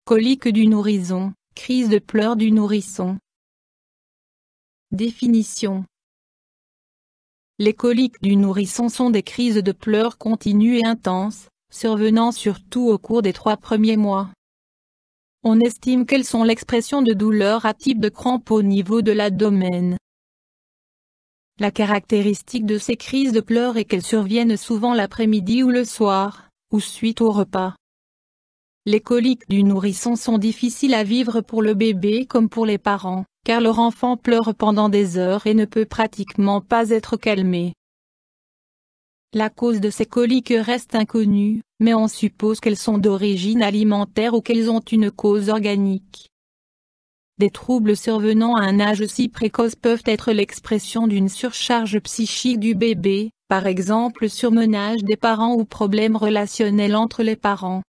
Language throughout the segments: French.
Coliques du nourrisson, crise de pleurs du nourrisson. Définition. Les coliques du nourrisson sont des crises de pleurs continues et intenses, survenant surtout au cours des 3 premiers mois. On estime qu'elles sont l'expression de douleurs à type de crampes au niveau de l'abdomen. La caractéristique de ces crises de pleurs est qu'elles surviennent souvent l'après-midi ou le soir, ou suite au repas. Les coliques du nourrisson sont difficiles à vivre pour le bébé comme pour les parents, car leur enfant pleure pendant des heures et ne peut pratiquement pas être calmé. La cause de ces coliques reste inconnue, mais on suppose qu'elles sont d'origine alimentaire ou qu'elles ont une cause organique. Des troubles survenant à un âge si précoce peuvent être l'expression d'une surcharge psychique du bébé, par exemple surmenage des parents ou problèmes relationnels entre les parents.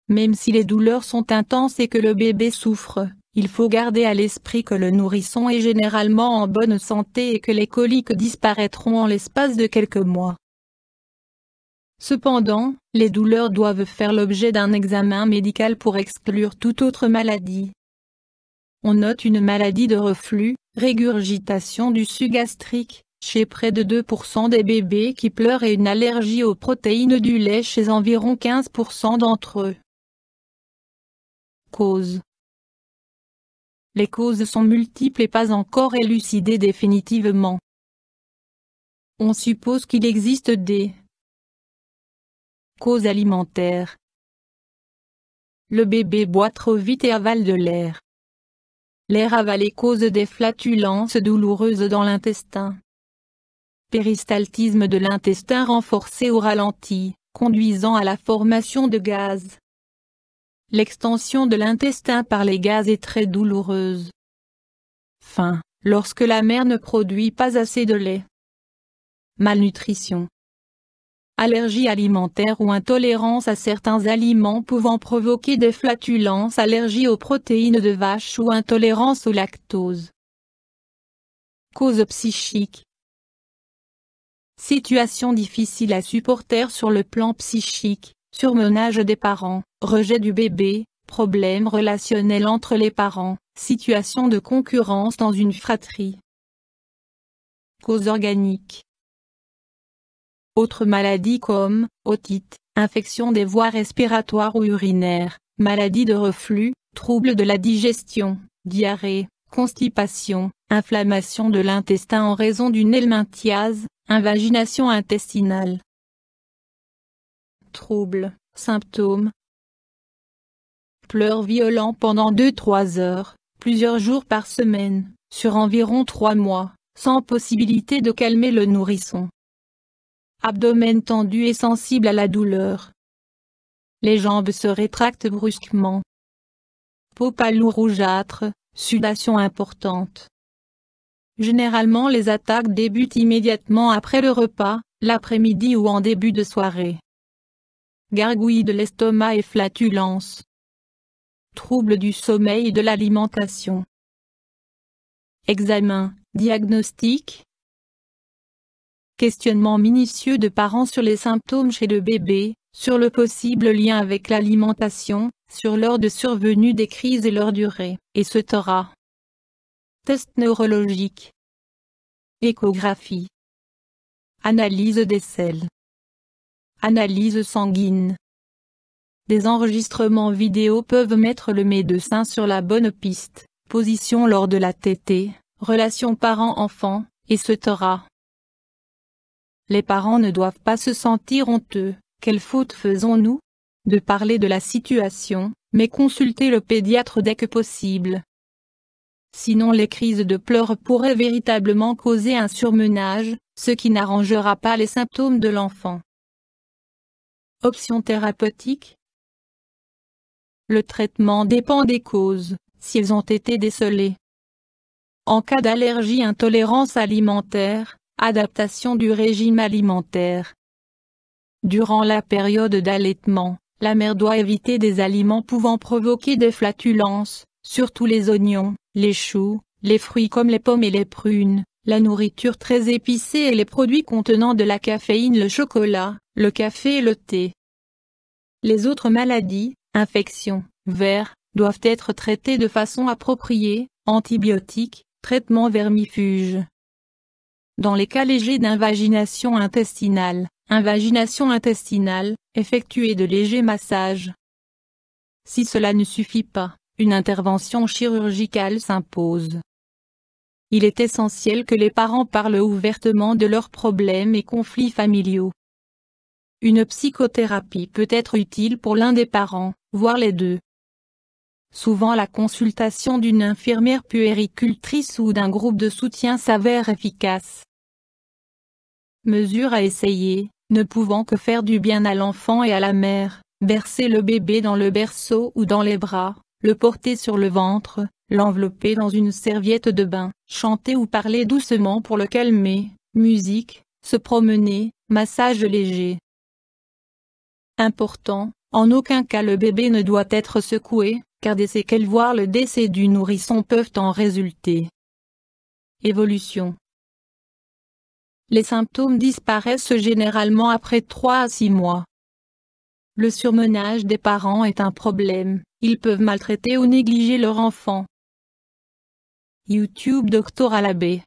Même si les douleurs sont intenses et que le bébé souffre, il faut garder à l'esprit que le nourrisson est généralement en bonne santé et que les coliques disparaîtront en l'espace de quelques mois. Cependant, les douleurs doivent faire l'objet d'un examen médical pour exclure toute autre maladie. On note une maladie de reflux, régurgitation du suc gastrique, chez près de 2% des bébés qui pleurent et une allergie aux protéines du lait chez environ 15% d'entre eux. Causes. Les causes sont multiples et pas encore élucidées définitivement. On suppose qu'il existe des causes alimentaires. Le bébé boit trop vite et avale de l'air. L'air avalé cause des flatulences douloureuses dans l'intestin. Péristaltisme de l'intestin renforcé ou ralenti, conduisant à la formation de gaz. L'extension de l'intestin par les gaz est très douloureuse. Faim, lorsque la mère ne produit pas assez de lait. Malnutrition. Allergie alimentaire ou intolérance à certains aliments pouvant provoquer des flatulences, allergie aux protéines de vache ou intolérance au lactose. Causes psychiques. Situation difficile à supporter sur le plan psychique, surmenage des parents, rejet du bébé, problèmes relationnels entre les parents, situation de concurrence dans une fratrie. Causes organiques. Autres maladies comme otite, infection des voies respiratoires ou urinaires, maladie de reflux, troubles de la digestion, diarrhée, constipation, inflammation de l'intestin en raison d'une helminthiase, invagination intestinale. Troubles, symptômes. Pleurs violents pendant 2-3 heures, plusieurs jours par semaine, sur environ 3 mois, sans possibilité de calmer le nourrisson. Abdomen tendu et sensible à la douleur. Les jambes se rétractent brusquement. Peau pâle ou rougeâtre, sudation importante. Généralement les attaques débutent immédiatement après le repas, l'après-midi ou en début de soirée. Gargouilles de l'estomac et flatulences. Troubles du sommeil et de l'alimentation. Examen, diagnostic. Questionnement minutieux de parents sur les symptômes chez le bébé, sur le possible lien avec l'alimentation, sur l'heure de survenue des crises et leur durée, etc. Test neurologique. Échographie. Analyse des selles. Analyse sanguine. Des enregistrements vidéo peuvent mettre le médecin sur la bonne piste, position lors de la tétée, relation parent-enfant, etc. Les parents ne doivent pas se sentir honteux. Quelle faute faisons-nous? De parler de la situation, mais consulter le pédiatre dès que possible. Sinon les crises de pleurs pourraient véritablement causer un surmenage, ce qui n'arrangera pas les symptômes de l'enfant. Options thérapeutiques. Le traitement dépend des causes, si elles ont été décelées. En cas d'allergie, intolérance alimentaire, adaptation du régime alimentaire. Durant la période d'allaitement, la mère doit éviter des aliments pouvant provoquer des flatulences, surtout les oignons, les choux, les fruits comme les pommes et les prunes, la nourriture très épicée et les produits contenant de la caféine, le chocolat, le café et le thé. Les autres maladies, infections, vers, doivent être traités de façon appropriée, antibiotiques, traitement vermifuge. Dans les cas légers d'invagination intestinale, effectuez de légers massages. Si cela ne suffit pas, une intervention chirurgicale s'impose. Il est essentiel que les parents parlent ouvertement de leurs problèmes et conflits familiaux. Une psychothérapie peut être utile pour l'un des parents, voire les deux. Souvent la consultation d'une infirmière puéricultrice ou d'un groupe de soutien s'avère efficace. Mesure à essayer, ne pouvant que faire du bien à l'enfant et à la mère, bercer le bébé dans le berceau ou dans les bras, le porter sur le ventre, l'envelopper dans une serviette de bain, chanter ou parler doucement pour le calmer, musique, se promener, massage léger. Important, en aucun cas le bébé ne doit être secoué, car des séquelles voire le décès du nourrisson peuvent en résulter. Évolution. Les symptômes disparaissent généralement après 3 à 6 mois. Le surmenage des parents est un problème, ils peuvent maltraiter ou négliger leur enfant. YouTube Dr Alabé